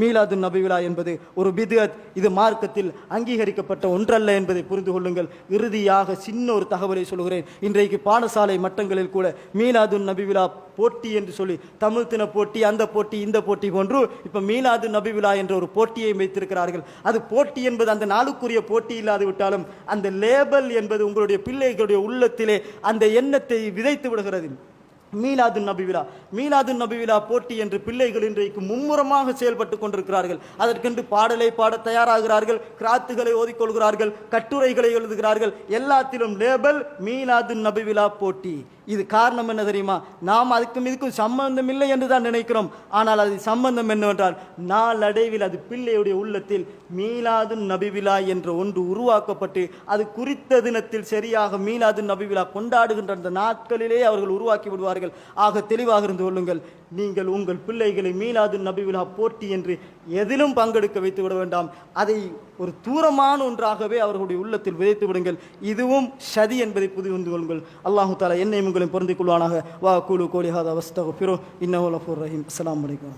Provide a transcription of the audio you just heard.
மீலாது நபி விழா என்பது ஒரு பித்அத், இது மார்க்கத்தில் அங்கீகரிக்கப்பட்ட ஒன்றல்ல என்பதை புரிந்து கொள்ளுங்கள். இறுதியாக சின்ன ஒரு தகவலை சொல்கிறேன். இன்றைக்கு பாடசாலை மட்டங்களில் கூட மீலாது நபி விழா போட்டி என்று சொல்லி தமிழ் தின போட்டி, அந்த போட்டி, இந்த போட்டி போன்று இப்ப மீலாது நபி விழா என்ற ஒரு போட்டியை வைத்திருக்கிறார்கள். அது போட்டி என்பது அந்த நாளுக்குரிய போட்டி இல்லாது விட்டாலும் அந்த லேபல் என்பது உங்களுடைய பிள்ளைகளுடைய உள்ளத்திலே அந்த எண்ணத்தை விதைத்து விடுகிறது. மீலாது நபி விழா, மீலாது நபி விழா போட்டி என்று பிள்ளைகள் இன்றைக்கு மும்முரமாக செயல்பட்டு கொண்டிருக்கிறார்கள். அதற்கென்று பாடலை பாட தயாராகிறார்கள், கிராத்துகளை ஓதிக்கொள்கிறார்கள், கட்டுரைகளை எழுதுகிறார்கள். எல்லாத்திலும் லேபல் மீலாது நபி விழா போட்டி. இது காரணம் என்ன தெரியுமா? நாம் அதுக்கும் இதுக்கும் சம்பந்தம் இல்லை என்று தான் நினைக்கிறோம். ஆனால் அது சம்பந்தம் என்னவென்றால் நாளடைவில் அது பிள்ளையுடைய உள்ளத்தில் மீலாது நபி விழா என்ற ஒன்று உருவாக்கப்பட்டு அது குறித்த தினத்தில் சரியாக மீலாது நபி விழா கொண்டாடுகின்ற அந்த நாட்களிலே அவர்கள் உருவாக்கி விடுவார்கள். ஆக தெளிவாக இருந்து கொள்ளுங்கள். நீங்கள் உங்கள் பிள்ளைகளை மீலாது நபி விழா போட்டி என்று எதிலும் பங்கெடுக்க வைத்து விட வேண்டாம். அதை ஒரு தூரமான ஒன்றாகவே அவர்களுடைய உள்ளத்தில் விதைத்து விடுங்கள். இதுவும் சதி என்பதை புரிந்து கொள்ளுங்கள். அல்லாஹு தஆலா என்னை உங்களையும் பொருந்திக் கொள்வானாக. வா கூலு கோலி ஹாதா வஸ்தக்ஃபிரு இன்னஹு லஃபூர் ரஹீம். அஸ்ஸலாமு அலைக்கும்.